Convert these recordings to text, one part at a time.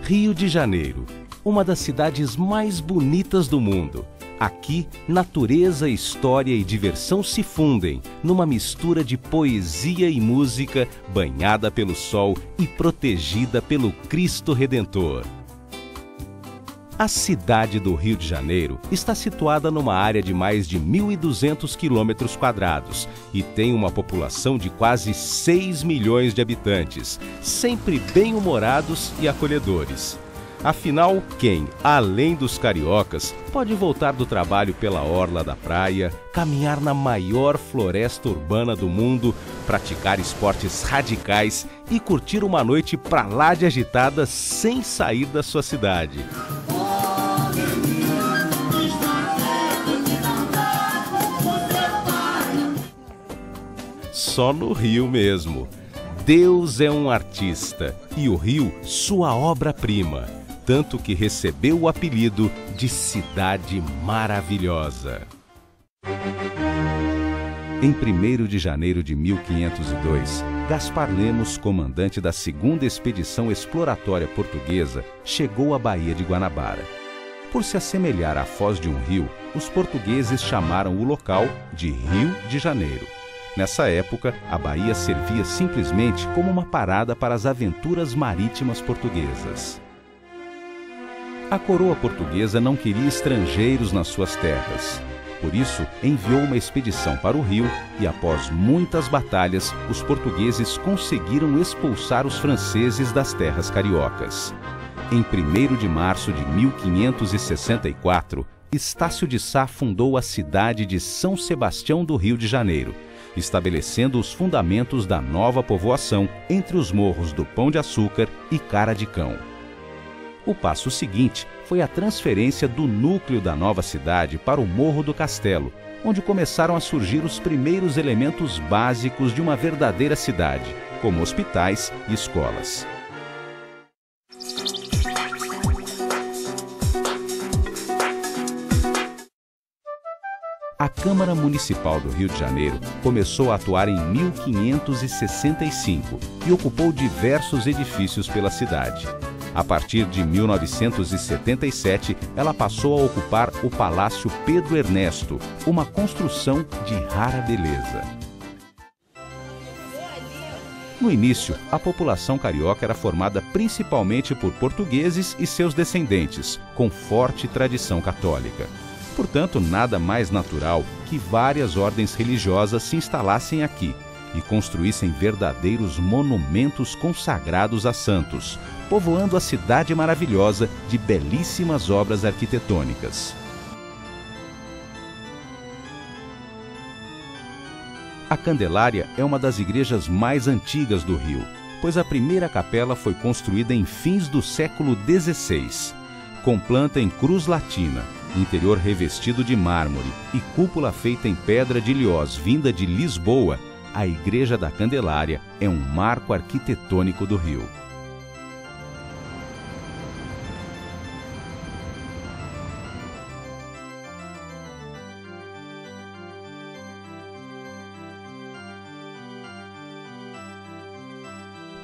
Rio de Janeiro, uma das cidades mais bonitas do mundo. Aqui, natureza, história e diversão se fundem numa mistura de poesia e música, banhada pelo sol e protegida pelo Cristo Redentor. A cidade do Rio de Janeiro está situada numa área de mais de 1.200 km² e tem uma população de quase 6 milhões de habitantes, sempre bem-humorados e acolhedores. Afinal, quem, além dos cariocas, pode voltar do trabalho pela orla da praia, caminhar na maior floresta urbana do mundo, praticar esportes radicais e curtir uma noite pra lá de agitada sem sair da sua cidade? Só no Rio mesmo. Deus é um artista e o Rio sua obra-prima, tanto que recebeu o apelido de Cidade Maravilhosa. Em 1º de janeiro de 1502, Gaspar Lemos, comandante da 2ª Expedição Exploratória Portuguesa, chegou à Baía de Guanabara. Por se assemelhar à foz de um rio, os portugueses chamaram o local de Rio de Janeiro. Nessa época, a baía servia simplesmente como uma parada para as aventuras marítimas portuguesas. A coroa portuguesa não queria estrangeiros nas suas terras. Por isso, enviou uma expedição para o Rio e, após muitas batalhas, os portugueses conseguiram expulsar os franceses das terras cariocas. Em 1º de março de 1564, Estácio de Sá fundou a cidade de São Sebastião do Rio de Janeiro, estabelecendo os fundamentos da nova povoação entre os morros do Pão de Açúcar e Cara de Cão. O passo seguinte foi a transferência do núcleo da nova cidade para o Morro do Castelo, onde começaram a surgir os primeiros elementos básicos de uma verdadeira cidade, como hospitais e escolas. A Câmara Municipal do Rio de Janeiro começou a atuar em 1565 e ocupou diversos edifícios pela cidade. A partir de 1977, ela passou a ocupar o Palácio Pedro Ernesto, uma construção de rara beleza. No início, a população carioca era formada principalmente por portugueses e seus descendentes, com forte tradição católica. Portanto, nada mais natural que várias ordens religiosas se instalassem aqui e construíssem verdadeiros monumentos consagrados a santos, povoando a cidade maravilhosa de belíssimas obras arquitetônicas. A Candelária é uma das igrejas mais antigas do Rio, pois a primeira capela foi construída em fins do século XVI, com planta em cruz latina, interior revestido de mármore e cúpula feita em pedra de Lioz vinda de Lisboa. A Igreja da Candelária é um marco arquitetônico do Rio.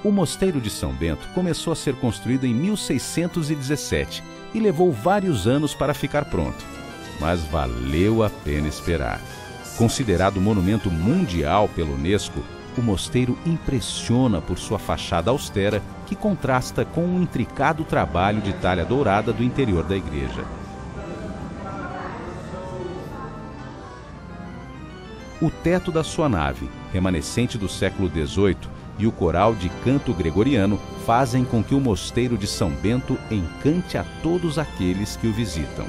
O Mosteiro de São Bento começou a ser construído em 1617 e levou vários anos para ficar pronto, mas valeu a pena esperar. Considerado monumento mundial pela Unesco, o mosteiro impressiona por sua fachada austera que contrasta com o intricado trabalho de talha dourada do interior da igreja. O teto da sua nave, remanescente do século XVIII, e o coral de canto gregoriano fazem com que o Mosteiro de São Bento encante a todos aqueles que o visitam.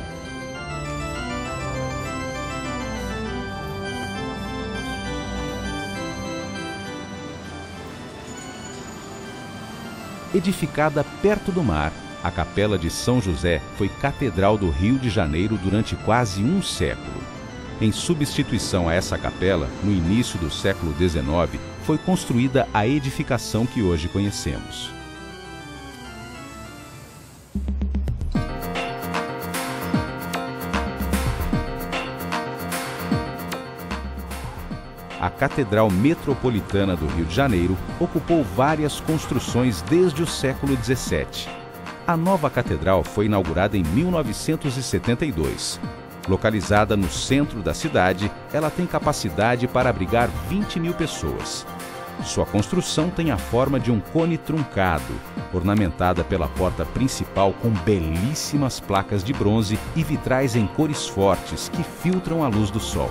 Edificada perto do mar, a Capela de São José foi catedral do Rio de Janeiro durante quase um século. Em substituição a essa capela, no início do século XIX, foi construída a edificação que hoje conhecemos. A Catedral Metropolitana do Rio de Janeiro ocupou várias construções desde o século XVII. A nova catedral foi inaugurada em 1972. Localizada no centro da cidade, ela tem capacidade para abrigar 20 mil pessoas. Sua construção tem a forma de um cone truncado, ornamentada pela porta principal com belíssimas placas de bronze e vitrais em cores fortes que filtram a luz do sol.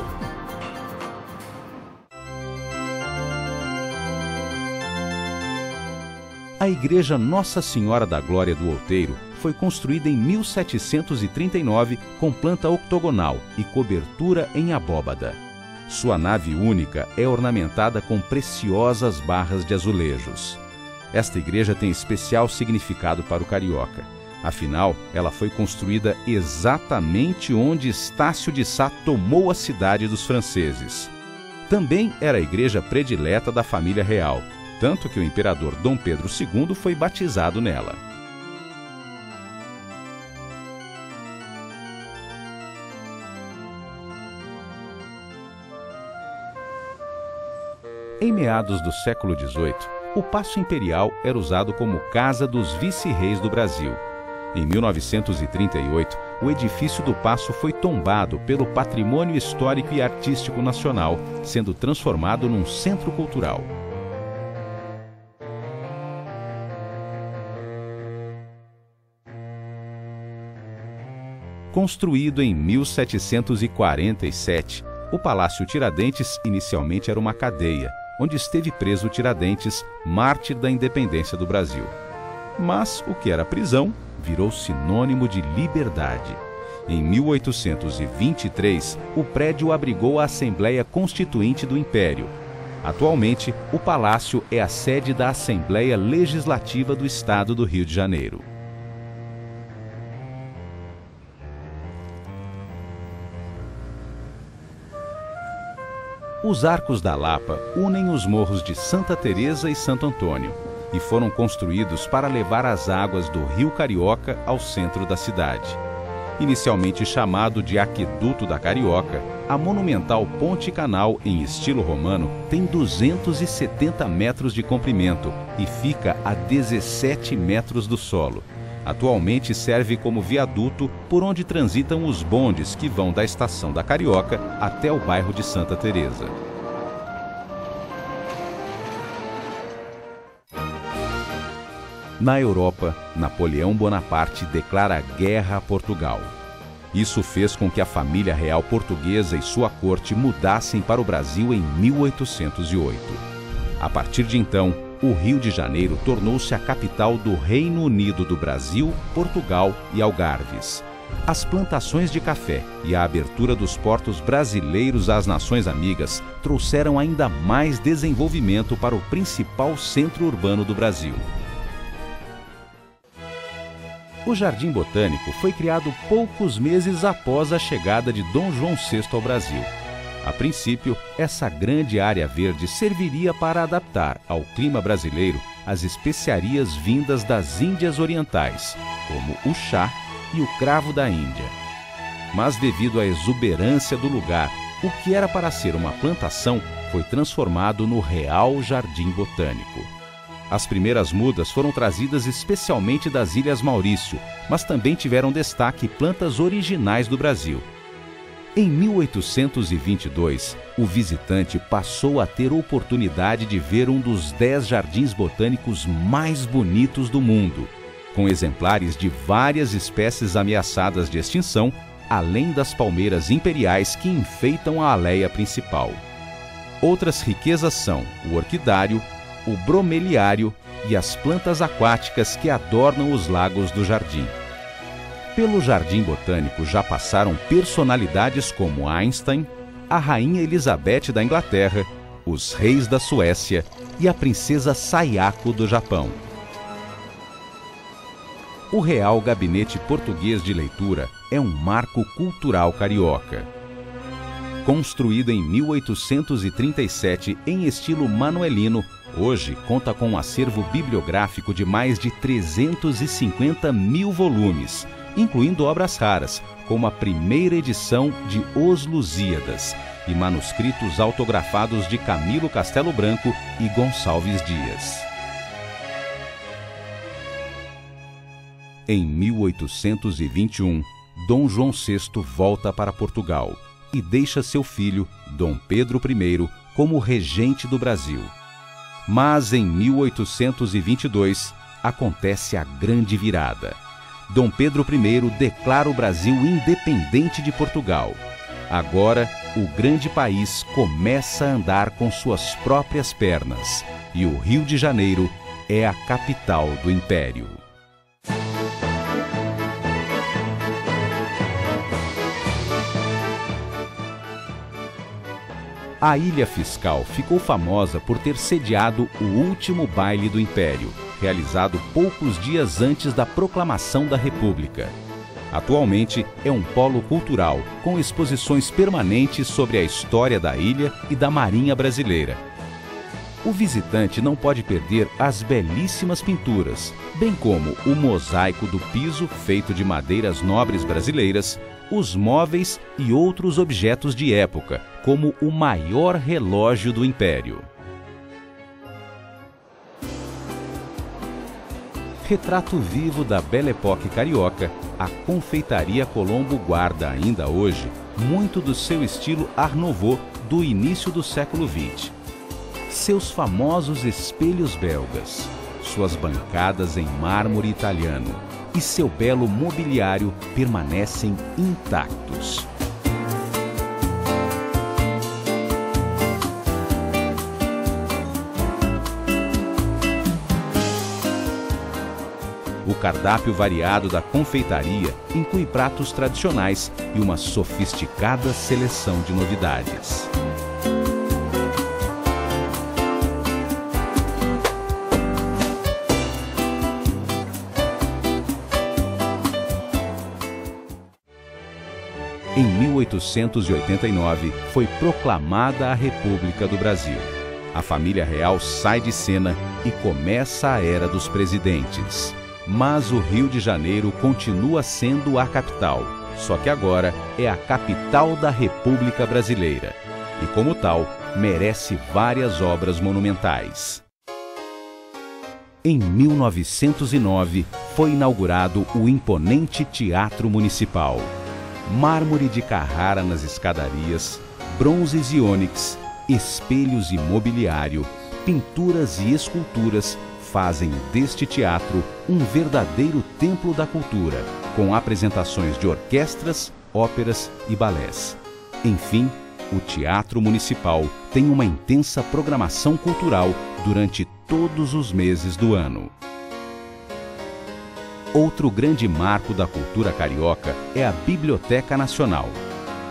A Igreja Nossa Senhora da Glória do Outeiro foi construída em 1739 com planta octogonal e cobertura em abóbada. Sua nave única é ornamentada com preciosas barras de azulejos. Esta igreja tem especial significado para o carioca. Afinal, ela foi construída exatamente onde Estácio de Sá tomou a cidade dos franceses. Também era a igreja predileta da família real, tanto que o imperador Dom Pedro II foi batizado nela. Em meados do século XVIII, o Paço Imperial era usado como casa dos vice-reis do Brasil. Em 1938, o edifício do Paço foi tombado pelo Patrimônio Histórico e Artístico Nacional, sendo transformado num centro cultural. Construído em 1747, o Palácio Tiradentes inicialmente era uma cadeia, onde esteve preso Tiradentes, mártir da independência do Brasil. Mas o que era prisão virou sinônimo de liberdade. Em 1823, o prédio abrigou a Assembleia Constituinte do Império. Atualmente, o palácio é a sede da Assembleia Legislativa do Estado do Rio de Janeiro. Os Arcos da Lapa unem os morros de Santa Teresa e Santo Antônio e foram construídos para levar as águas do Rio Carioca ao centro da cidade. Inicialmente chamado de Aqueduto da Carioca, a monumental ponte-canal em estilo romano tem 270 metros de comprimento e fica a 17 metros do solo. Atualmente serve como viaduto por onde transitam os bondes que vão da estação da Carioca até o bairro de Santa Teresa. Na Europa, Napoleão Bonaparte declara guerra a Portugal. Isso fez com que a família real portuguesa e sua corte mudassem para o Brasil em 1808. A partir de então, o Rio de Janeiro tornou-se a capital do Reino Unido do Brasil, Portugal e Algarves. As plantações de café e a abertura dos portos brasileiros às nações amigas trouxeram ainda mais desenvolvimento para o principal centro urbano do Brasil. O Jardim Botânico foi criado poucos meses após a chegada de Dom João VI ao Brasil. A princípio, essa grande área verde serviria para adaptar ao clima brasileiro as especiarias vindas das Índias Orientais, como o chá e o cravo da Índia. Mas devido à exuberância do lugar, o que era para ser uma plantação foi transformado no Real Jardim Botânico. As primeiras mudas foram trazidas especialmente das Ilhas Maurício, mas também tiveram destaque plantas originais do Brasil. Em 1822, o visitante passou a ter oportunidade de ver um dos 10 jardins botânicos mais bonitos do mundo, com exemplares de várias espécies ameaçadas de extinção, além das palmeiras imperiais que enfeitam a aléia principal. Outras riquezas são o orquidário, o bromeliário e as plantas aquáticas que adornam os lagos do jardim. Pelo Jardim Botânico já passaram personalidades como Einstein, a Rainha Elizabeth da Inglaterra, os reis da Suécia e a princesa Sayako do Japão. O Real Gabinete Português de Leitura é um marco cultural carioca. Construído em 1837 em estilo manuelino, hoje conta com um acervo bibliográfico de mais de 350 mil volumes, incluindo obras raras, como a primeira edição de Os Lusíadas e manuscritos autografados de Camilo Castelo Branco e Gonçalves Dias. Em 1821, Dom João VI volta para Portugal e deixa seu filho, Dom Pedro I, como regente do Brasil. Mas em 1822 acontece a grande virada. Dom Pedro I declara o Brasil independente de Portugal. Agora, o grande país começa a andar com suas próprias pernas e o Rio de Janeiro é a capital do Império. A Ilha Fiscal ficou famosa por ter sediado o último baile do Império, realizado poucos dias antes da proclamação da República. Atualmente é um polo cultural, com exposições permanentes sobre a história da ilha e da Marinha brasileira. O visitante não pode perder as belíssimas pinturas, bem como o mosaico do piso feito de madeiras nobres brasileiras, os móveis e outros objetos de época, como o maior relógio do Império. Retrato vivo da Belle Époque carioca, a Confeitaria Colombo guarda ainda hoje muito do seu estilo Art Nouveau do início do século XX. Seus famosos espelhos belgas, suas bancadas em mármore italiano e seu belo mobiliário permanecem intactos. O cardápio variado da confeitaria inclui pratos tradicionais e uma sofisticada seleção de novidades. Em 1889, foi proclamada a República do Brasil. A família real sai de cena e começa a era dos presidentes. Mas o Rio de Janeiro continua sendo a capital, só que agora é a capital da República Brasileira. E como tal, merece várias obras monumentais. Em 1909, foi inaugurado o imponente Teatro Municipal. Mármore de Carrara nas escadarias, bronzes e ônix, espelhos e mobiliário, pinturas e esculturas fazem deste teatro um verdadeiro templo da cultura, com apresentações de orquestras, óperas e balés. Enfim, o Teatro Municipal tem uma intensa programação cultural durante todos os meses do ano. Outro grande marco da cultura carioca é a Biblioteca Nacional.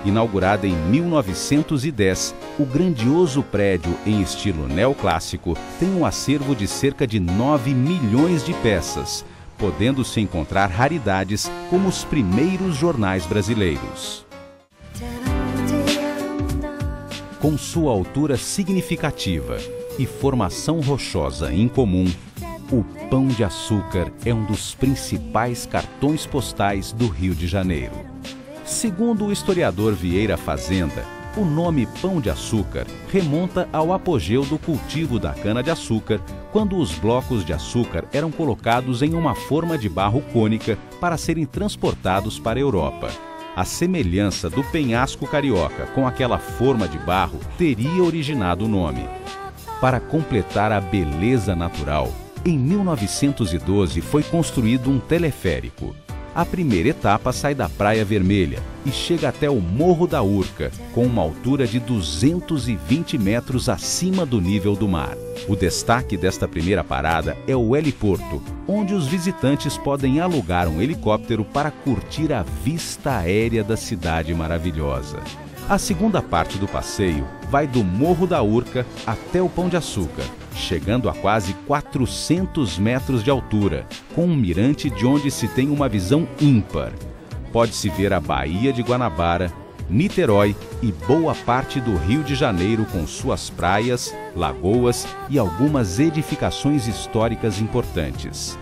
Inaugurada em 1910, o grandioso prédio em estilo neoclássico tem um acervo de cerca de 9 milhões de peças, podendo-se encontrar raridades como os primeiros jornais brasileiros. Com sua altura significativa e formação rochosa incomum, o Pão de Açúcar é um dos principais cartões postais do Rio de Janeiro. Segundo o historiador Vieira Fazenda, o nome Pão de Açúcar remonta ao apogeu do cultivo da cana-de-açúcar, quando os blocos de açúcar eram colocados em uma forma de barro cônica para serem transportados para a Europa. A semelhança do penhasco carioca com aquela forma de barro teria originado o nome. Para completar a beleza natural, em 1912 foi construído um teleférico. A primeira etapa sai da Praia Vermelha e chega até o Morro da Urca, com uma altura de 220 metros acima do nível do mar. O destaque desta primeira parada é o heliporto, onde os visitantes podem alugar um helicóptero para curtir a vista aérea da cidade maravilhosa. A segunda parte do passeio vai do Morro da Urca até o Pão de Açúcar, chegando a quase 400 metros de altura, com um mirante de onde se tem uma visão ímpar. Pode-se ver a Baía de Guanabara, Niterói e boa parte do Rio de Janeiro com suas praias, lagoas e algumas edificações históricas importantes.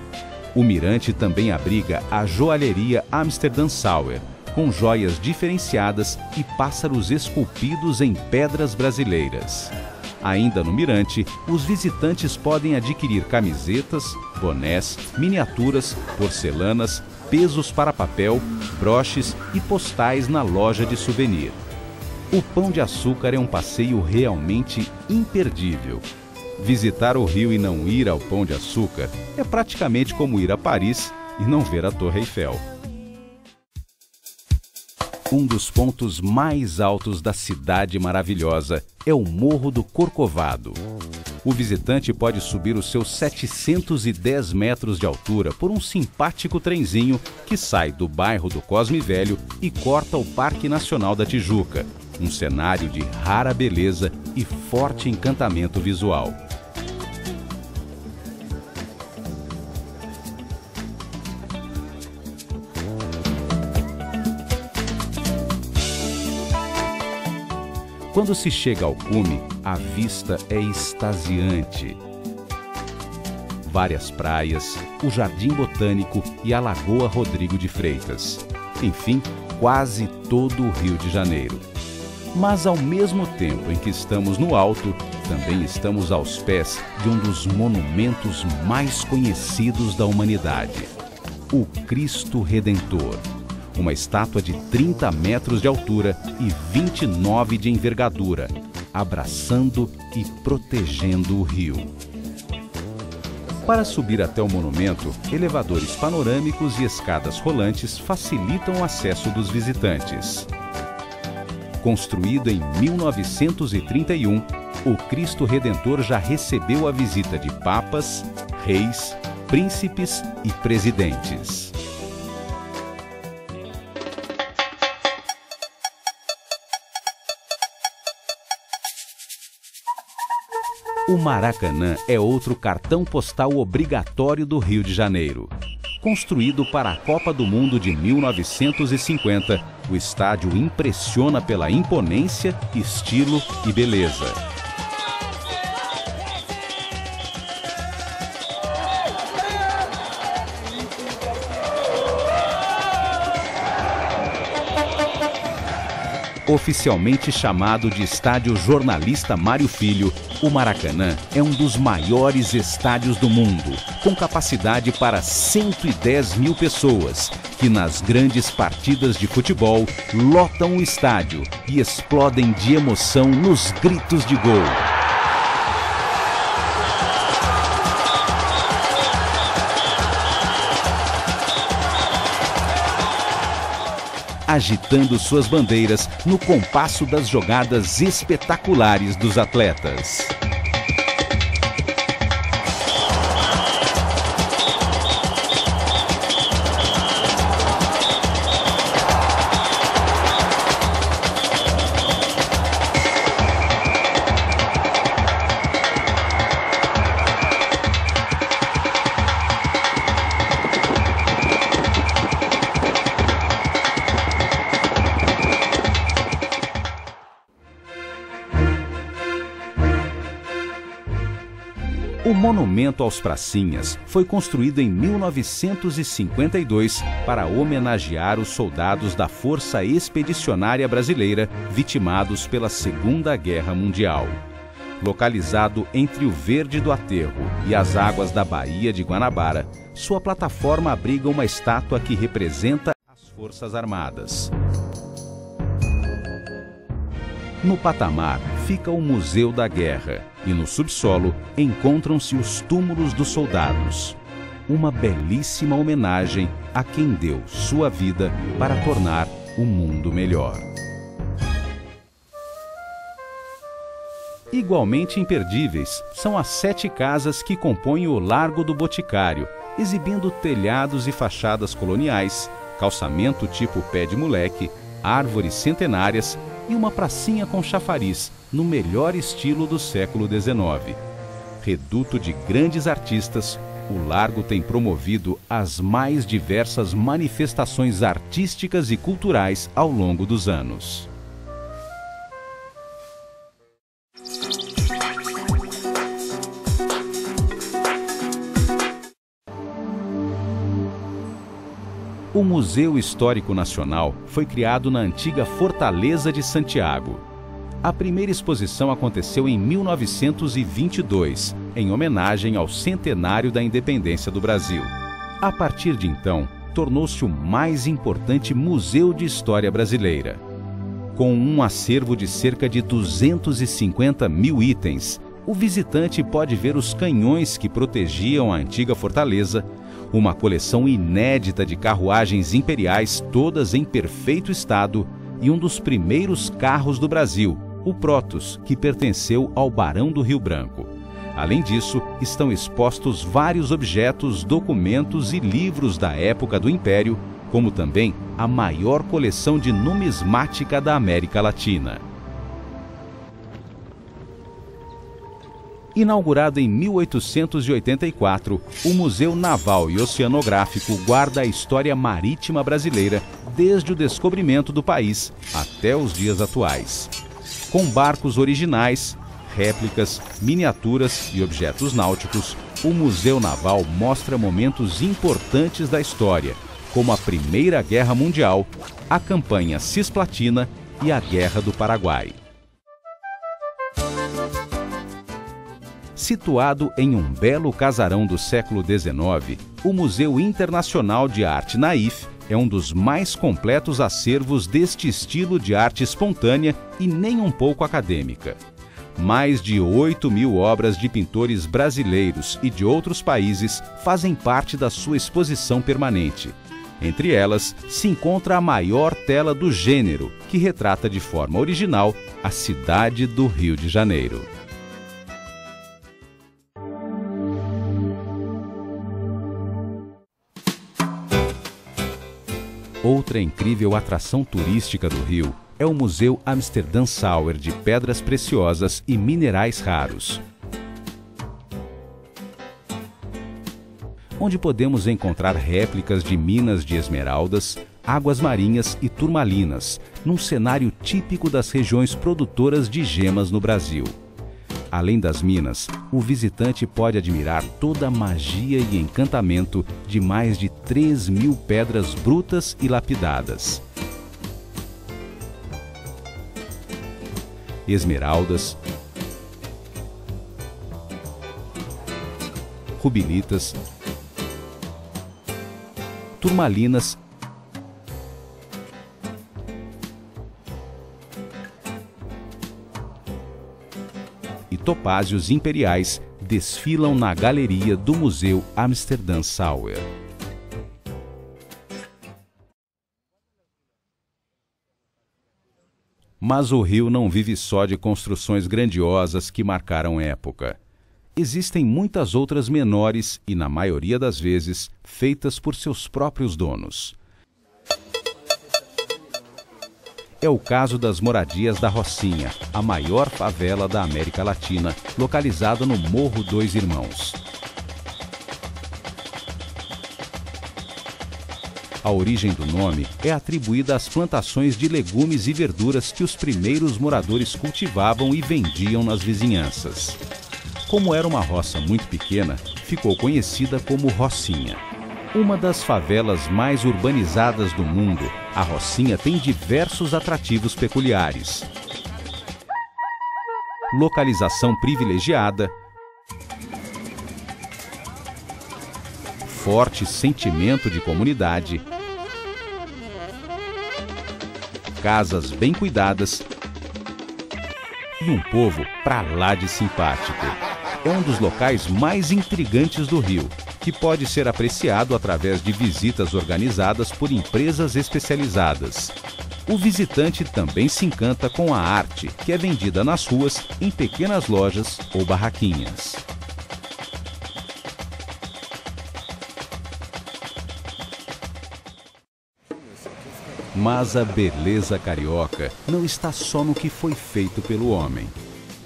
O mirante também abriga a joalheria Amsterdam Sauer, com joias diferenciadas e pássaros esculpidos em pedras brasileiras. Ainda no mirante, os visitantes podem adquirir camisetas, bonés, miniaturas, porcelanas, pesos para papel, broches e postais na loja de souvenir. O Pão de Açúcar é um passeio realmente imperdível. Visitar o Rio e não ir ao Pão de Açúcar é praticamente como ir a Paris e não ver a Torre Eiffel. Um dos pontos mais altos da cidade maravilhosa é o Morro do Corcovado. O visitante pode subir os seus 710 metros de altura por um simpático trenzinho que sai do bairro do Cosme Velho e corta o Parque Nacional da Tijuca, um cenário de rara beleza e forte encantamento visual. Quando se chega ao cume, a vista é extasiante. Várias praias, o Jardim Botânico e a Lagoa Rodrigo de Freitas. Enfim, quase todo o Rio de Janeiro. Mas ao mesmo tempo em que estamos no alto, também estamos aos pés de um dos monumentos mais conhecidos da humanidade, o Cristo Redentor. Uma estátua de 30 metros de altura e 29 de envergadura, abraçando e protegendo o rio. Para subir até o monumento, elevadores panorâmicos e escadas rolantes facilitam o acesso dos visitantes. Construído em 1931, o Cristo Redentor já recebeu a visita de papas, reis, príncipes e presidentes. O Maracanã é outro cartão postal obrigatório do Rio de Janeiro. Construído para a Copa do Mundo de 1950, o estádio impressiona pela imponência, estilo e beleza. Oficialmente chamado de Estádio Jornalista Mário Filho, o Maracanã é um dos maiores estádios do mundo, com capacidade para 110 mil pessoas, que nas grandes partidas de futebol lotam o estádio e explodem de emoção nos gritos de gol. Agitando suas bandeiras no compasso das jogadas espetaculares dos atletas. O Monumento aos Pracinhas foi construído em 1952 para homenagear os soldados da Força Expedicionária Brasileira vitimados pela Segunda Guerra Mundial. Localizado entre o Verde do Aterro e as águas da Baía de Guanabara, sua plataforma abriga uma estátua que representa as Forças Armadas. No patamar fica o Museu da Guerra e no subsolo encontram-se os túmulos dos soldados. Uma belíssima homenagem a quem deu sua vida para tornar o mundo melhor. Igualmente imperdíveis são as 7 casas que compõem o Largo do Boticário, exibindo telhados e fachadas coloniais, calçamento tipo pé de moleque, árvores centenárias e uma pracinha com chafariz, no melhor estilo do século XIX. Reduto de grandes artistas, o Largo tem promovido as mais diversas manifestações artísticas e culturais ao longo dos anos. O Museu Histórico Nacional foi criado na antiga Fortaleza de Santiago. A primeira exposição aconteceu em 1922, em homenagem ao centenário da independência do Brasil. A partir de então, tornou-se o mais importante museu de história brasileira. Com um acervo de cerca de 250 mil itens, o visitante pode ver os canhões que protegiam a antiga fortaleza, uma coleção inédita de carruagens imperiais, todas em perfeito estado, e um dos primeiros carros do Brasil, o Protos, que pertenceu ao Barão do Rio Branco. Além disso, estão expostos vários objetos, documentos e livros da época do Império, como também a maior coleção de numismática da América Latina. Inaugurado em 1884, o Museu Naval e Oceanográfico guarda a história marítima brasileira desde o descobrimento do país até os dias atuais. Com barcos originais, réplicas, miniaturas e objetos náuticos, o Museu Naval mostra momentos importantes da história, como a Primeira Guerra Mundial, a Campanha Cisplatina e a Guerra do Paraguai. Situado em um belo casarão do século XIX, o Museu Internacional de Arte Naif é um dos mais completos acervos deste estilo de arte espontânea e nem um pouco acadêmica. Mais de 8.000 obras de pintores brasileiros e de outros países fazem parte da sua exposição permanente. Entre elas, se encontra a maior tela do gênero, que retrata de forma original a cidade do Rio de Janeiro. Outra incrível atração turística do Rio é o Museu Amsterdam Sauer de Pedras Preciosas e Minerais Raros, onde podemos encontrar réplicas de minas de esmeraldas, águas marinhas e turmalinas, num cenário típico das regiões produtoras de gemas no Brasil. Além das minas, o visitante pode admirar toda a magia e encantamento de mais de 3.000 pedras brutas e lapidadas. Esmeraldas, rubinitas, turmalinas e topázios imperiais desfilam na galeria do Museu Amsterdam Sauer. Mas o Rio não vive só de construções grandiosas que marcaram época. Existem muitas outras menores e, na maioria das vezes, feitas por seus próprios donos. É o caso das moradias da Rocinha, a maior favela da América Latina, localizada no Morro Dois Irmãos. A origem do nome é atribuída às plantações de legumes e verduras que os primeiros moradores cultivavam e vendiam nas vizinhanças. Como era uma roça muito pequena, ficou conhecida como Rocinha. Uma das favelas mais urbanizadas do mundo, a Rocinha tem diversos atrativos peculiares. Localização privilegiada, forte sentimento de comunidade, casas bem cuidadas e um povo pra lá de simpático. É um dos locais mais intrigantes do Rio, que pode ser apreciado através de visitas organizadas por empresas especializadas. O visitante também se encanta com a arte, que é vendida nas ruas, em pequenas lojas ou barraquinhas. Mas a beleza carioca não está só no que foi feito pelo homem.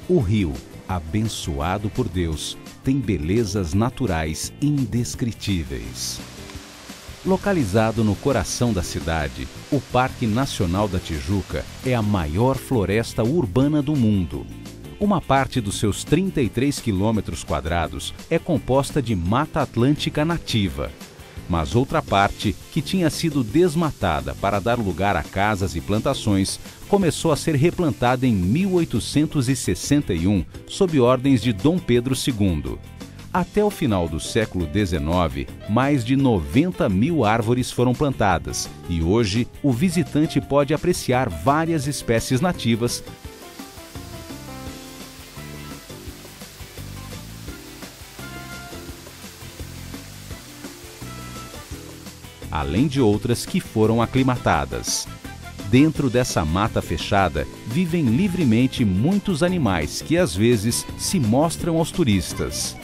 O Rio, abençoado por Deus, tem belezas naturais indescritíveis. Localizado no coração da cidade, o Parque Nacional da Tijuca é a maior floresta urbana do mundo. Uma parte dos seus 33 quilômetros quadrados é composta de Mata Atlântica nativa. mas outra parte, que tinha sido desmatada para dar lugar a casas e plantações, começou a ser replantada em 1861, sob ordens de Dom Pedro II. Até o final do século XIX, mais de 90 mil árvores foram plantadas e hoje o visitante pode apreciar várias espécies nativas, além de outras que foram aclimatadas. Dentro dessa mata fechada, vivem livremente muitos animais que às vezes se mostram aos turistas.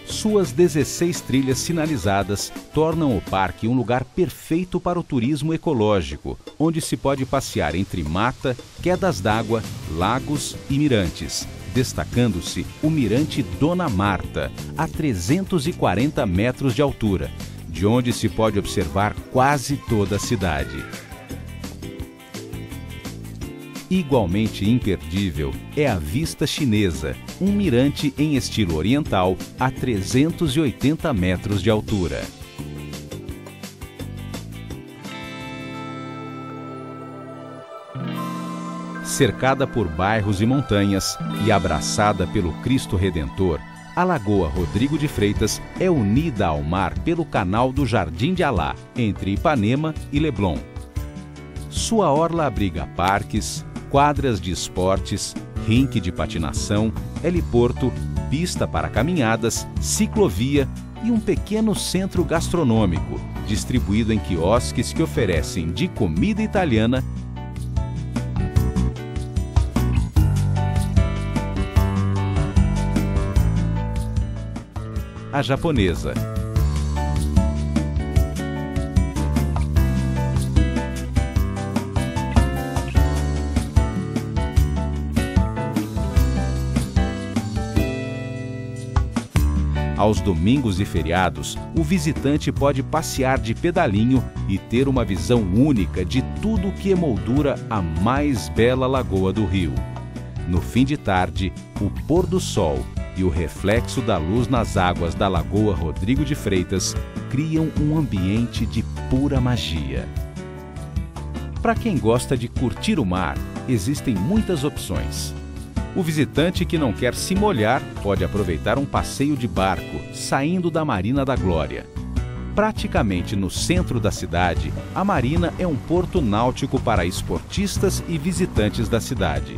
Suas 16 trilhas sinalizadas tornam o parque um lugar perfeito para o turismo ecológico, onde se pode passear entre mata, quedas d'água, lagos e mirantes, destacando-se o Mirante Dona Marta, a 340 metros de altura, de onde se pode observar quase toda a cidade. Igualmente imperdível é a Vista Chinesa, um mirante em estilo oriental a 380 metros de altura. Cercada por bairros e montanhas e abraçada pelo Cristo Redentor, a Lagoa Rodrigo de Freitas é unida ao mar pelo canal do Jardim de Alá, entre Ipanema e Leblon. Sua orla abriga parques, quadras de esportes, rink de patinação, heliporto, pista para caminhadas, ciclovia e um pequeno centro gastronômico, distribuído em quiosques que oferecem de comida italiana a japonesa. Aos domingos e feriados, o visitante pode passear de pedalinho e ter uma visão única de tudo que emoldura a mais bela lagoa do Rio. No fim de tarde, o pôr do sol e o reflexo da luz nas águas da Lagoa Rodrigo de Freitas criam um ambiente de pura magia. Para quem gosta de curtir o mar, existem muitas opções. O visitante que não quer se molhar pode aproveitar um passeio de barco, saindo da Marina da Glória. Praticamente no centro da cidade, a Marina é um porto náutico para esportistas e visitantes da cidade.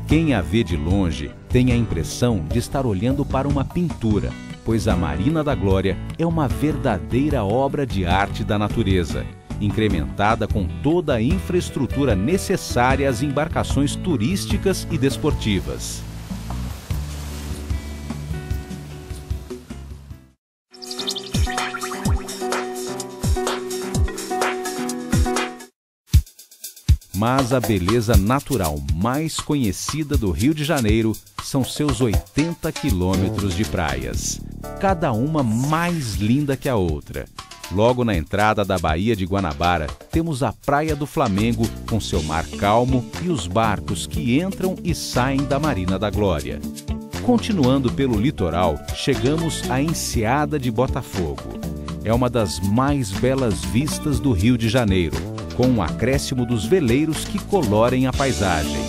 Quem a vê de longe tem a impressão de estar olhando para uma pintura, pois a Marina da Glória é uma verdadeira obra de arte da natureza, incrementada com toda a infraestrutura necessária às embarcações turísticas e desportivas. Mas a beleza natural mais conhecida do Rio de Janeiro são seus 80 quilômetros de praias, cada uma mais linda que a outra. Logo na entrada da Baía de Guanabara, temos a Praia do Flamengo, com seu mar calmo e os barcos que entram e saem da Marina da Glória. Continuando pelo litoral, chegamos à Enseada de Botafogo. É uma das mais belas vistas do Rio de Janeiro, com um acréscimo dos veleiros que colorem a paisagem.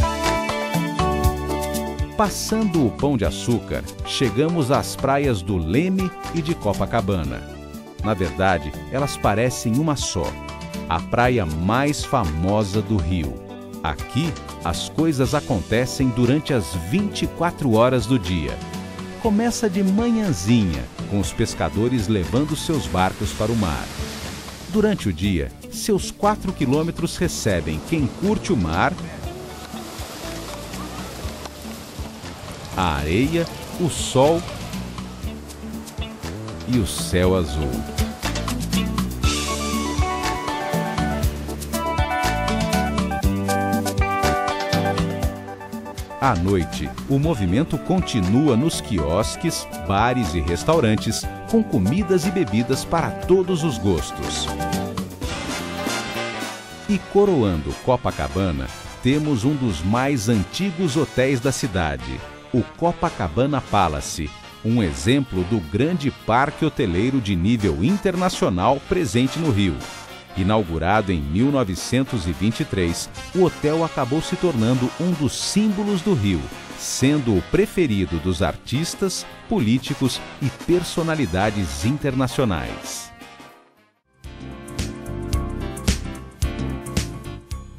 Passando o Pão de Açúcar, chegamos às praias do Leme e de Copacabana. Na verdade, elas parecem uma só, a praia mais famosa do Rio. Aqui, as coisas acontecem durante as 24 horas do dia. Começa de manhãzinha, com os pescadores levando seus barcos para o mar. Durante o dia, seus 4 quilômetros recebem quem curte o mar, a areia, o sol e o céu azul. À noite, o movimento continua nos quiosques, bares e restaurantes, com comidas e bebidas para todos os gostos. E coroando Copacabana, temos um dos mais antigos hotéis da cidade, o Copacabana Palace, um exemplo do grande parque hoteleiro de nível internacional presente no Rio. Inaugurado em 1923, o hotel acabou se tornando um dos símbolos do Rio, sendo o preferido dos artistas, políticos e personalidades internacionais.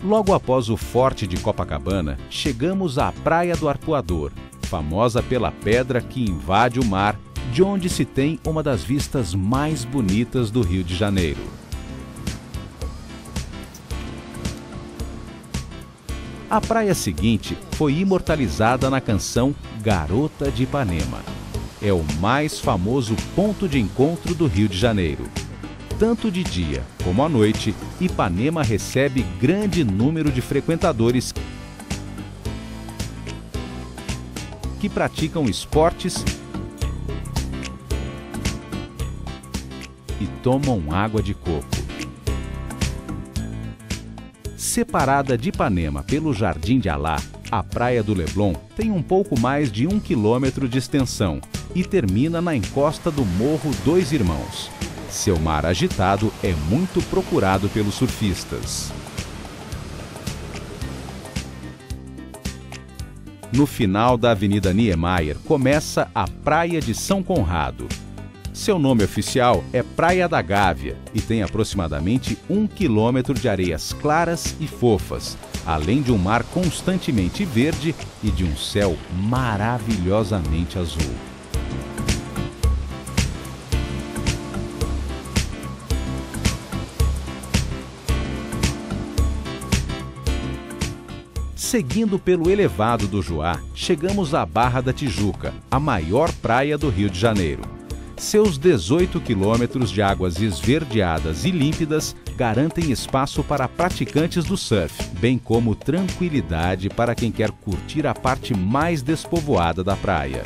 Logo após o Forte de Copacabana, chegamos à Praia do Arpoador, famosa pela pedra que invade o mar, de onde se tem uma das vistas mais bonitas do Rio de Janeiro. A praia seguinte foi imortalizada na canção Garota de Ipanema. É o mais famoso ponto de encontro do Rio de Janeiro. Tanto de dia como à noite, Ipanema recebe grande número de frequentadores que praticam esportes e tomam água de coco. Separada de Ipanema pelo Jardim de Alá, a Praia do Leblon tem um pouco mais de 1 quilômetro de extensão e termina na encosta do Morro Dois Irmãos. Seu mar agitado é muito procurado pelos surfistas. No final da Avenida Niemeyer começa a Praia de São Conrado. Seu nome oficial é Praia da Gávea e tem aproximadamente 1 quilômetro de areias claras e fofas, além de um mar constantemente verde e de um céu maravilhosamente azul. Seguindo pelo elevado do Juá, chegamos à Barra da Tijuca, a maior praia do Rio de Janeiro. Seus 18 quilômetros de águas esverdeadas e límpidas garantem espaço para praticantes do surf, bem como tranquilidade para quem quer curtir a parte mais despovoada da praia.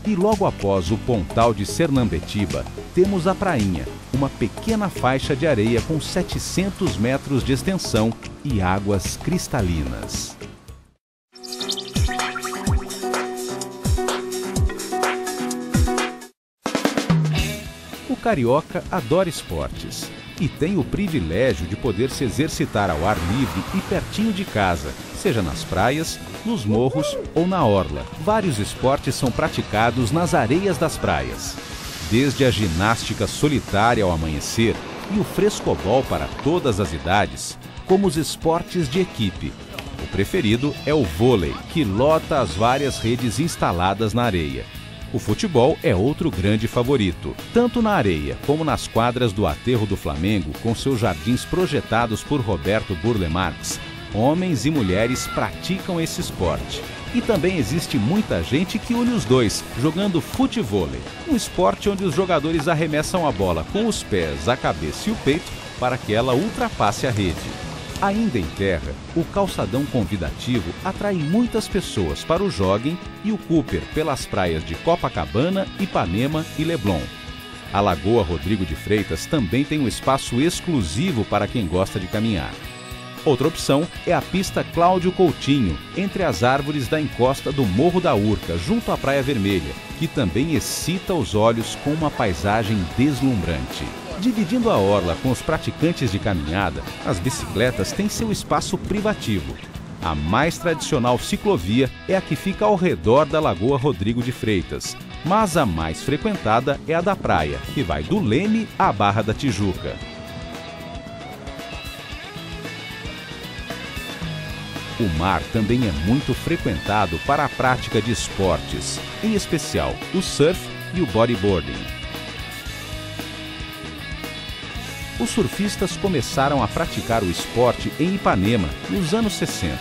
E logo após o Pontal de Sernambetiba, temos a Prainha, uma pequena faixa de areia com 700 metros de extensão e águas cristalinas. O carioca adora esportes e tem o privilégio de poder se exercitar ao ar livre e pertinho de casa, seja nas praias, nos morros ou na orla. Vários esportes são praticados nas areias das praias, desde a ginástica solitária ao amanhecer e o frescobol para todas as idades, como os esportes de equipe. O preferido é o vôlei, que lota as várias redes instaladas na areia. O futebol é outro grande favorito, tanto na areia como nas quadras do Aterro do Flamengo, com seus jardins projetados por Roberto Burle Marx. Homens e mulheres praticam esse esporte. E também existe muita gente que une os dois, jogando futevôlei, um esporte onde os jogadores arremessam a bola com os pés, a cabeça e o peito para que ela ultrapasse a rede. Ainda em terra, o calçadão convidativo atrai muitas pessoas para o jogging e o Cooper pelas praias de Copacabana, Ipanema e Leblon. A Lagoa Rodrigo de Freitas também tem um espaço exclusivo para quem gosta de caminhar. Outra opção é a pista Cláudio Coutinho, entre as árvores da encosta do Morro da Urca, junto à Praia Vermelha, que também excita os olhos com uma paisagem deslumbrante. Dividindo a orla com os praticantes de caminhada, as bicicletas têm seu espaço privativo. A mais tradicional ciclovia é a que fica ao redor da Lagoa Rodrigo de Freitas, mas a mais frequentada é a da praia, que vai do Leme à Barra da Tijuca. O mar também é muito frequentado para a prática de esportes, em especial o surf e o bodyboarding. Os surfistas começaram a praticar o esporte em Ipanema nos anos 60.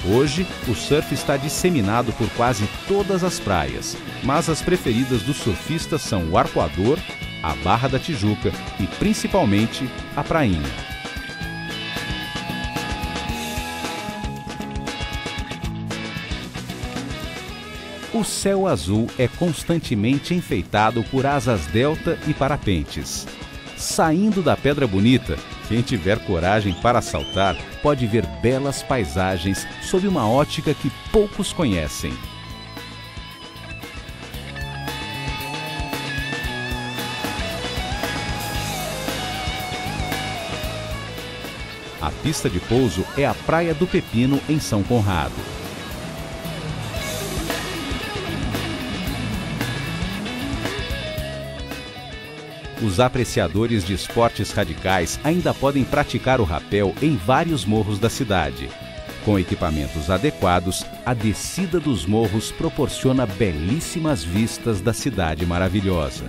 Hoje, o surf está disseminado por quase todas as praias, mas as preferidas dos surfistas são o Arpoador, a Barra da Tijuca e, principalmente, a Prainha. O céu azul é constantemente enfeitado por asas delta e parapentes. Saindo da Pedra Bonita, quem tiver coragem para saltar pode ver belas paisagens sob uma ótica que poucos conhecem. A pista de pouso é a Praia do Pepino, em São Conrado. Os apreciadores de esportes radicais ainda podem praticar o rapel em vários morros da cidade. Com equipamentos adequados, a descida dos morros proporciona belíssimas vistas da cidade maravilhosa.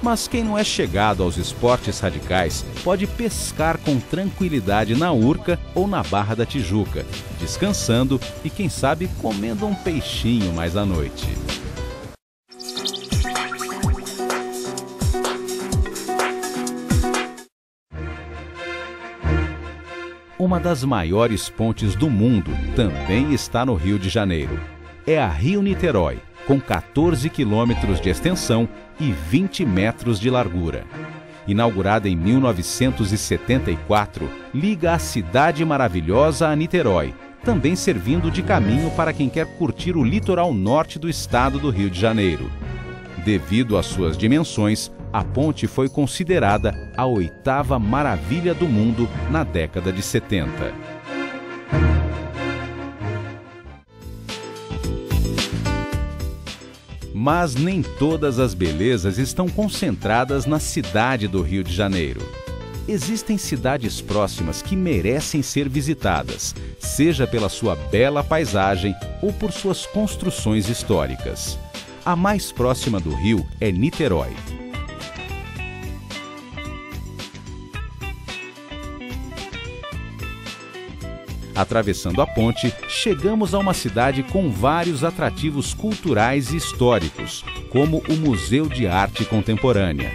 Mas quem não é chegado aos esportes radicais pode pescar com tranquilidade na Urca ou na Barra da Tijuca, descansando e, quem sabe, comendo um peixinho mais à noite. Uma das maiores pontes do mundo também está no Rio de Janeiro. É a Rio-Niterói, com 14 quilômetros de extensão e 20 metros de largura. Inaugurada em 1974, liga a cidade maravilhosa a Niterói, também servindo de caminho para quem quer curtir o litoral norte do estado do Rio de Janeiro. Devido às suas dimensões, a ponte foi considerada a 8ª maravilha do mundo na década de 70. Mas nem todas as belezas estão concentradas na cidade do Rio de Janeiro. Existem cidades próximas que merecem ser visitadas, seja pela sua bela paisagem ou por suas construções históricas. A mais próxima do Rio é Niterói. Atravessando a ponte, chegamos a uma cidade com vários atrativos culturais e históricos, como o Museu de Arte Contemporânea.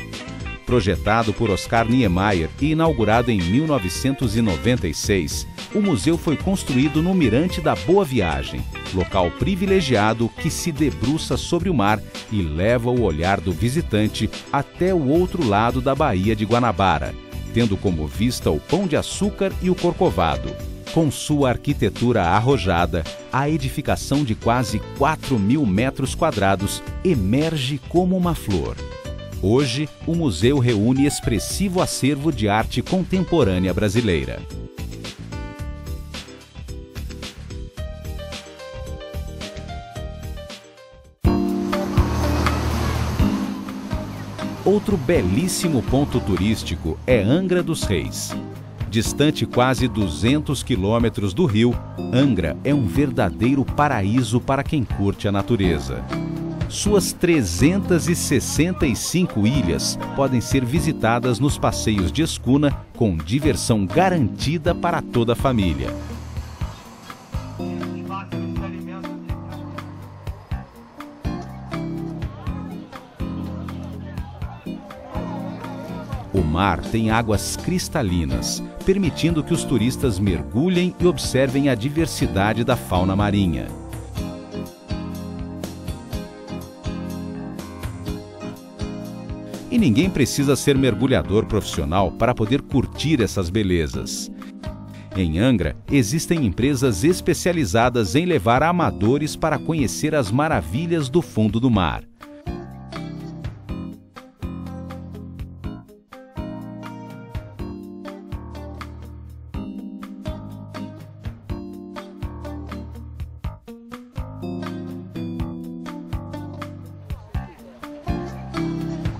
Projetado por Oscar Niemeyer e inaugurado em 1996, o museu foi construído no Mirante da Boa Viagem, local privilegiado que se debruça sobre o mar e leva o olhar do visitante até o outro lado da Baía de Guanabara, tendo como vista o Pão de Açúcar e o Corcovado. Com sua arquitetura arrojada, a edificação de quase 4.000 metros quadrados emerge como uma flor. Hoje, o museu reúne expressivo acervo de arte contemporânea brasileira. Outro belíssimo ponto turístico é Angra dos Reis. Distante quase 200 quilômetros do Rio, Angra é um verdadeiro paraíso para quem curte a natureza. Suas 365 ilhas podem ser visitadas nos passeios de escuna, com diversão garantida para toda a família. O mar tem águas cristalinas, permitindo que os turistas mergulhem e observem a diversidade da fauna marinha. E ninguém precisa ser mergulhador profissional para poder curtir essas belezas. Em Angra, existem empresas especializadas em levar amadores para conhecer as maravilhas do fundo do mar.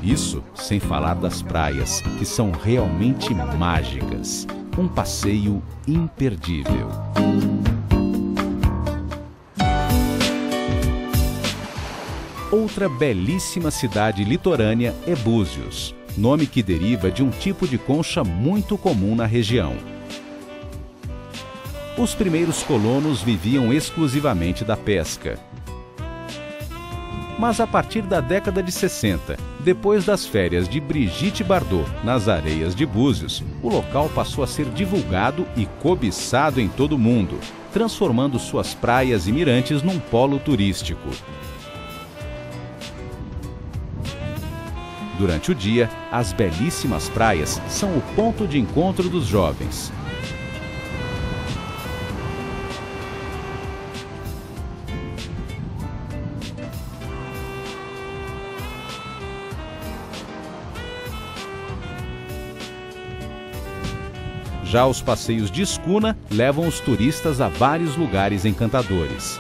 Isso sem falar das praias, que são realmente mágicas. Um passeio imperdível. Outra belíssima cidade litorânea é Búzios, nome que deriva de um tipo de concha muito comum na região. Os primeiros colonos viviam exclusivamente da pesca. Mas a partir da década de 60, depois das férias de Brigitte Bardot nas areias de Búzios, o local passou a ser divulgado e cobiçado em todo o mundo, transformando suas praias e mirantes num polo turístico. Durante o dia, as belíssimas praias são o ponto de encontro dos jovens. Já os passeios de escuna levam os turistas a vários lugares encantadores.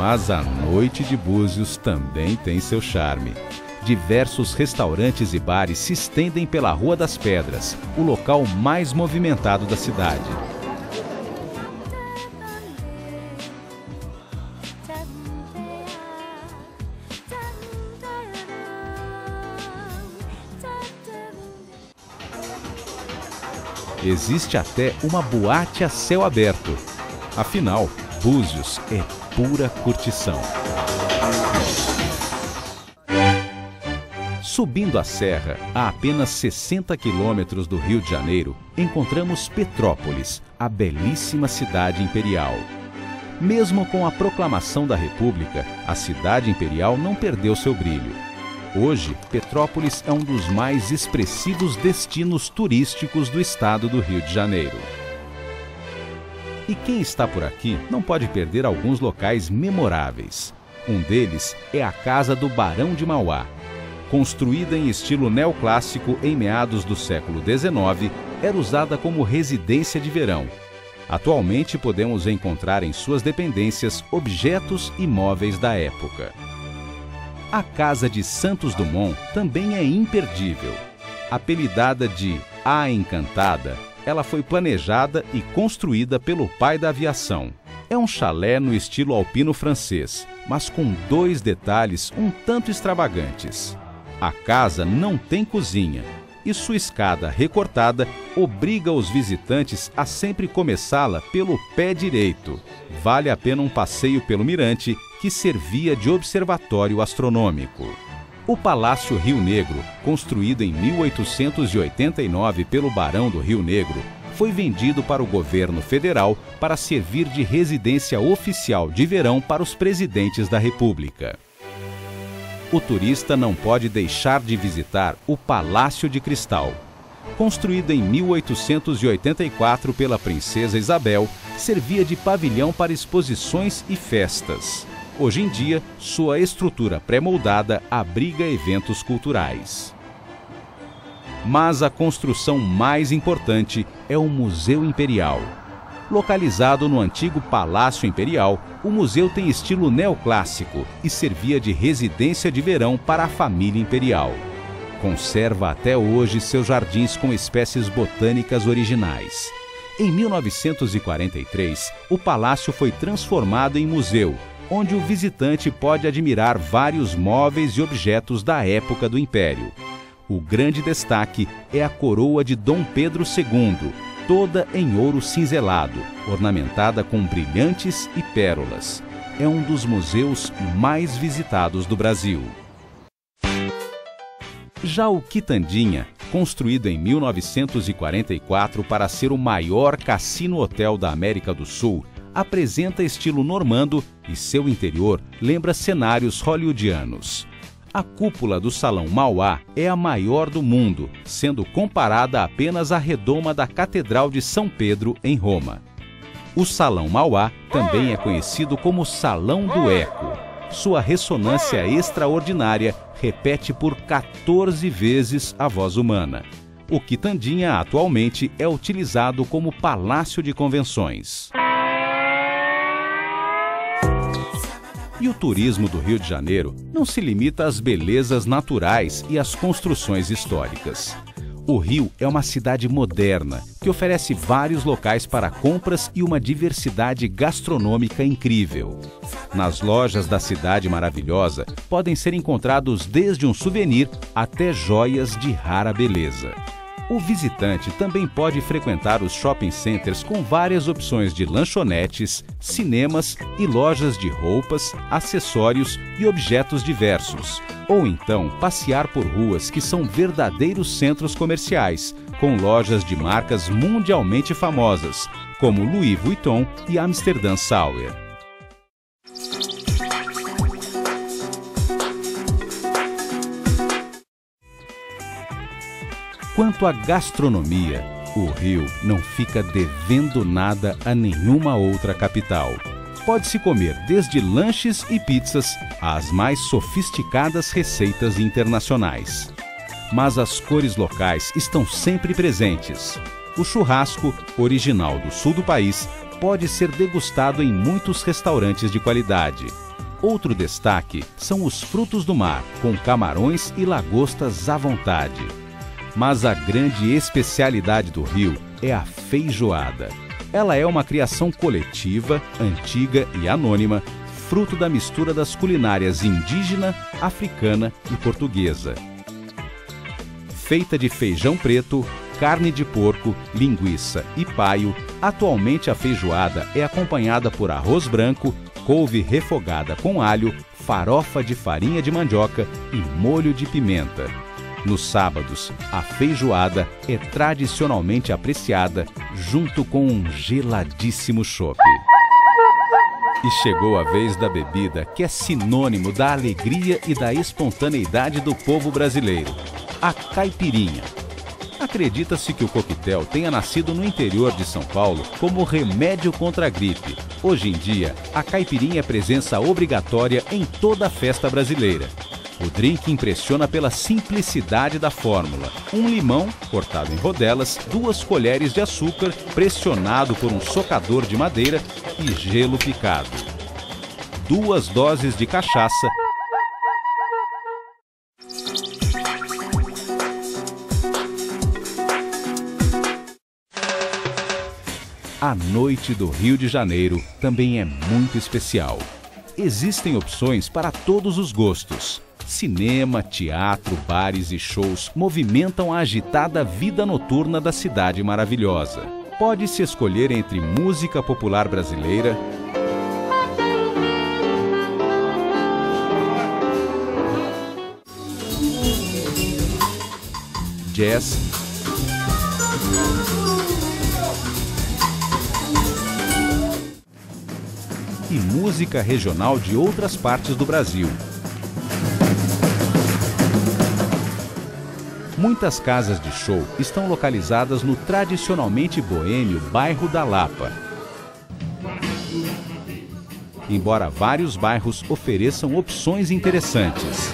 Mas a noite de Búzios também tem seu charme. Diversos restaurantes e bares se estendem pela Rua das Pedras, o local mais movimentado da cidade. Existe até uma boate a céu aberto. Afinal, Búzios é pura curtição. Subindo a serra, a apenas 60 quilômetros do Rio de Janeiro, encontramos Petrópolis, a belíssima cidade imperial. Mesmo com a proclamação da República, a cidade imperial não perdeu seu brilho. Hoje, Petrópolis é um dos mais expressivos destinos turísticos do estado do Rio de Janeiro. E quem está por aqui não pode perder alguns locais memoráveis. Um deles é a Casa do Barão de Mauá. Construída em estilo neoclássico em meados do século XIX, era usada como residência de verão. Atualmente podemos encontrar em suas dependências objetos e móveis da época. A Casa de Santos Dumont também é imperdível. Apelidada de A Encantada, ela foi planejada e construída pelo pai da aviação. É um chalé no estilo alpino francês, mas com dois detalhes um tanto extravagantes. A casa não tem cozinha e sua escada recortada obriga os visitantes a sempre começá-la pelo pé direito. Vale a pena um passeio pelo mirante, que servia de observatório astronômico. O Palácio Rio Negro, construído em 1889 pelo Barão do Rio Negro, foi vendido para o governo federal para servir de residência oficial de verão para os presidentes da República. O turista não pode deixar de visitar o Palácio de Cristal. Construído em 1884 pela Princesa Isabel, servia de pavilhão para exposições e festas. Hoje em dia, sua estrutura pré-moldada abriga eventos culturais. Mas a construção mais importante é o Museu Imperial. Localizado no antigo Palácio Imperial, o museu tem estilo neoclássico e servia de residência de verão para a família imperial. Conserva até hoje seus jardins com espécies botânicas originais. Em 1943, o palácio foi transformado em museu, onde o visitante pode admirar vários móveis e objetos da época do Império. O grande destaque é a coroa de Dom Pedro II, toda em ouro cinzelado, ornamentada com brilhantes e pérolas. É um dos museus mais visitados do Brasil. Já o Quitandinha, construído em 1944 para ser o maior cassino-hotel da América do Sul, apresenta estilo normando e seu interior lembra cenários hollywoodianos. A cúpula do Salão Mauá é a maior do mundo, sendo comparada apenas à redoma da Catedral de São Pedro, em Roma. O Salão Mauá também é conhecido como Salão do Eco. Sua ressonância extraordinária repete por 14 vezes a voz humana. O Quitandinha atualmente é utilizado como palácio de convenções. E o turismo do Rio de Janeiro não se limita às belezas naturais e às construções históricas. O Rio é uma cidade moderna, que oferece vários locais para compras e uma diversidade gastronômica incrível. Nas lojas da Cidade Maravilhosa, podem ser encontrados desde um souvenir até joias de rara beleza. O visitante também pode frequentar os shopping centers com várias opções de lanchonetes, cinemas e lojas de roupas, acessórios e objetos diversos. Ou então passear por ruas que são verdadeiros centros comerciais, com lojas de marcas mundialmente famosas, como Louis Vuitton e Amsterdã Sauer. Quanto à gastronomia, o Rio não fica devendo nada a nenhuma outra capital. Pode-se comer desde lanches e pizzas às mais sofisticadas receitas internacionais. Mas as cores locais estão sempre presentes. O churrasco, original do sul do país, pode ser degustado em muitos restaurantes de qualidade. Outro destaque são os frutos do mar, com camarões e lagostas à vontade. Mas a grande especialidade do Rio é a feijoada. Ela é uma criação coletiva, antiga e anônima, fruto da mistura das culinárias indígena, africana e portuguesa. Feita de feijão preto, carne de porco, linguiça e paio, atualmente a feijoada é acompanhada por arroz branco, couve refogada com alho, farofa de farinha de mandioca e molho de pimenta. Nos sábados, a feijoada é tradicionalmente apreciada junto com um geladíssimo chopp. E chegou a vez da bebida que é sinônimo da alegria e da espontaneidade do povo brasileiro, a caipirinha. Acredita-se que o coquetel tenha nascido no interior de São Paulo como remédio contra a gripe. Hoje em dia, a caipirinha é presença obrigatória em toda a festa brasileira. O drink impressiona pela simplicidade da fórmula. Um limão, cortado em rodelas, 2 colheres de açúcar, pressionado por um socador de madeira e gelo picado. 2 doses de cachaça. A noite do Rio de Janeiro também é muito especial. Existem opções para todos os gostos. Cinema, teatro, bares e shows movimentam a agitada vida noturna da cidade maravilhosa. Pode-se escolher entre música popular brasileira, jazz, e música regional de outras partes do Brasil. Muitas casas de show estão localizadas no tradicionalmente boêmio bairro da Lapa. Embora vários bairros ofereçam opções interessantes.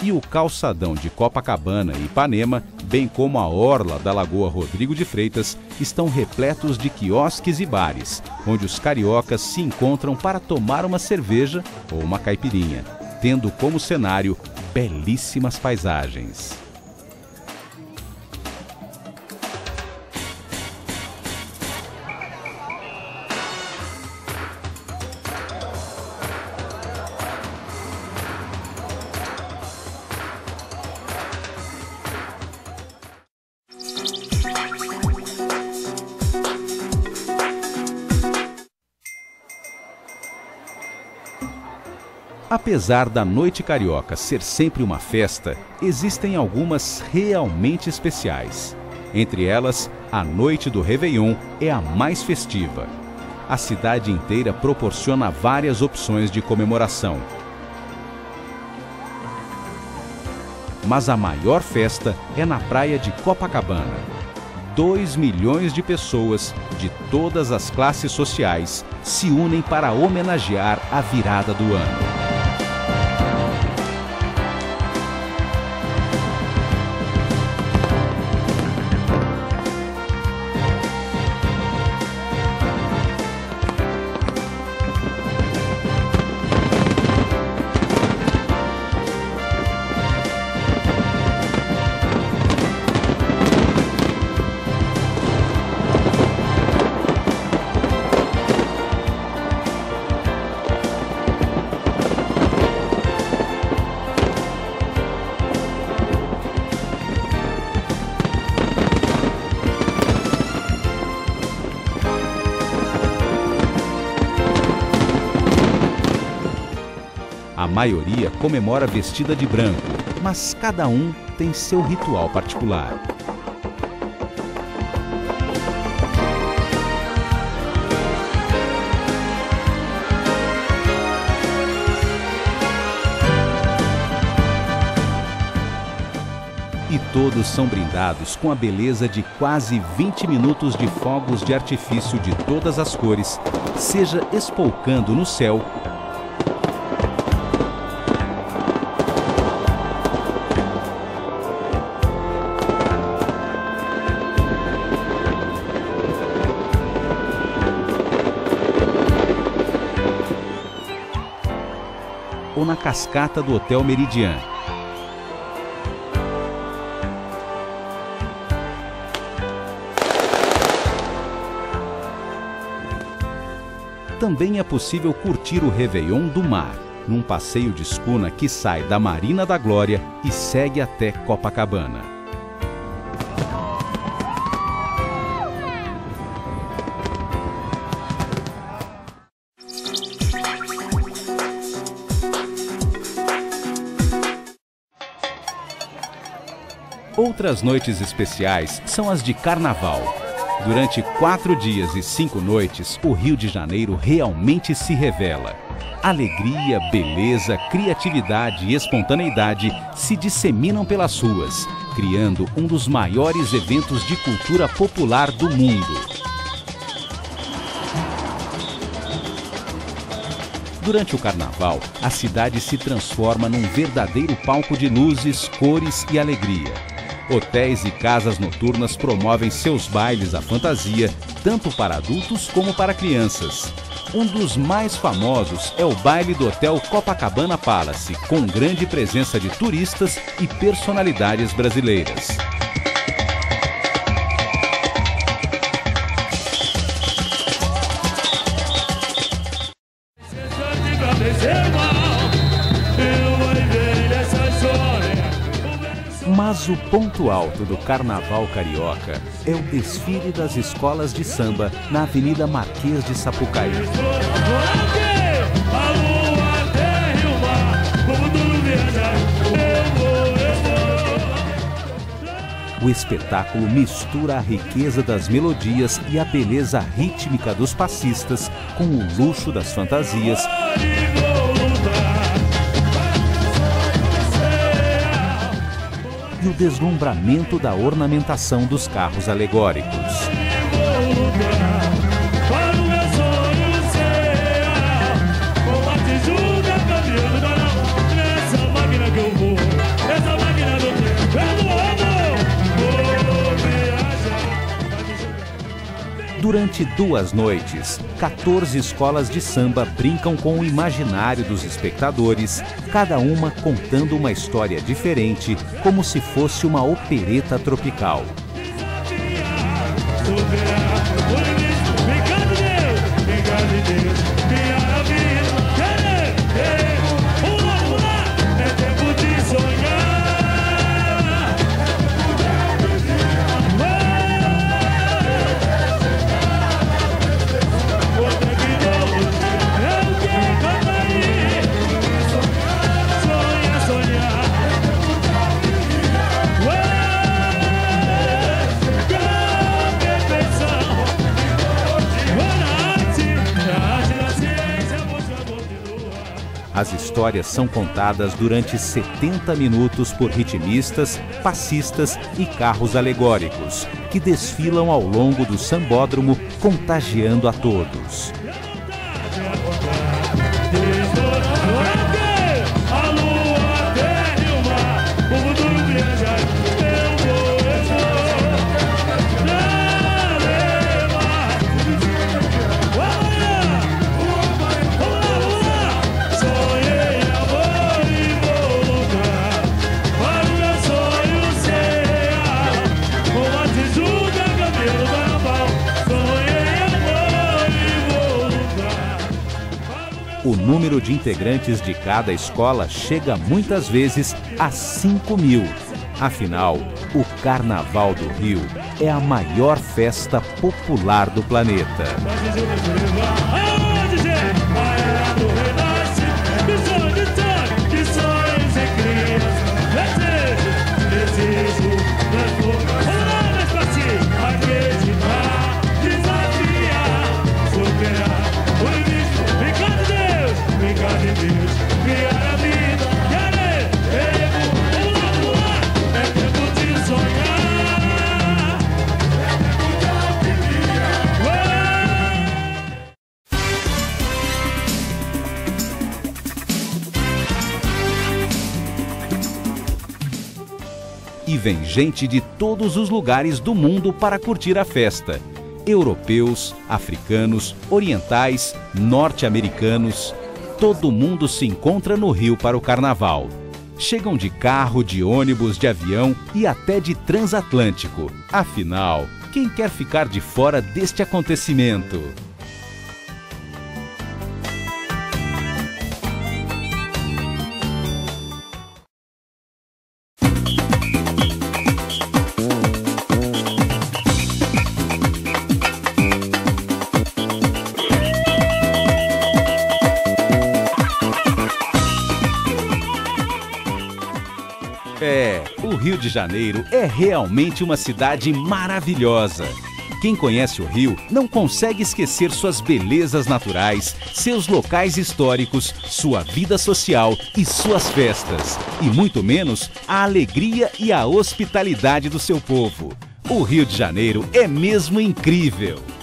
E o calçadão de Copacabana e Ipanema, bem como a orla da Lagoa Rodrigo de Freitas, estão repletos de quiosques e bares, onde os cariocas se encontram para tomar uma cerveja ou uma caipirinha, tendo como cenário belíssimas paisagens. Apesar da noite carioca ser sempre uma festa, existem algumas realmente especiais. Entre elas, a noite do Réveillon é a mais festiva. A cidade inteira proporciona várias opções de comemoração. Mas a maior festa é na praia de Copacabana. 2 milhões de pessoas de todas as classes sociais se unem para homenagear a virada do ano. maioria comemora vestida de branco, mas cada um tem seu ritual particular. E todos são brindados com a beleza de quase 20 minutos de fogos de artifício de todas as cores, seja espolcando no céu ou na cascata do Hotel Meridian. Também é possível curtir o Réveillon do mar, num passeio de escuna que sai da Marina da Glória e segue até Copacabana. Outras noites especiais são as de Carnaval. Durante 4 dias e 5 noites, o Rio de Janeiro realmente se revela. Alegria, beleza, criatividade e espontaneidade se disseminam pelas ruas, criando um dos maiores eventos de cultura popular do mundo. Durante o Carnaval, a cidade se transforma num verdadeiro palco de luzes, cores e alegria. Hotéis e casas noturnas promovem seus bailes à fantasia, tanto para adultos como para crianças. Um dos mais famosos é o baile do Hotel Copacabana Palace, com grande presença de turistas e personalidades brasileiras. Mas o ponto alto do Carnaval carioca é o desfile das escolas de samba na Avenida Marquês de Sapucaí. O espetáculo mistura a riqueza das melodias e a beleza rítmica dos passistas com o luxo das fantasias e o deslumbramento da ornamentação dos carros alegóricos. Durante 2 noites, 14 escolas de samba brincam com o imaginário dos espectadores, cada uma contando uma história diferente, como se fosse uma opereta tropical. As histórias são contadas durante 70 minutos por ritmistas, passistas e carros alegóricos, que desfilam ao longo do sambódromo, contagiando a todos. O número de integrantes de cada escola chega muitas vezes a 5.000. Afinal, o Carnaval do Rio é a maior festa popular do planeta. vem gente de todos os lugares do mundo para curtir a festa. Europeus, africanos, orientais, norte-americanos. Todo mundo se encontra no Rio para o carnaval. Chegam de carro, de ônibus, de avião e até de transatlântico. Afinal, quem quer ficar de fora deste acontecimento? O Rio de Janeiro é realmente uma cidade maravilhosa. Quem conhece o Rio não consegue esquecer suas belezas naturais, seus locais históricos, sua vida social e suas festas. E muito menos a alegria e a hospitalidade do seu povo. O Rio de Janeiro é mesmo incrível!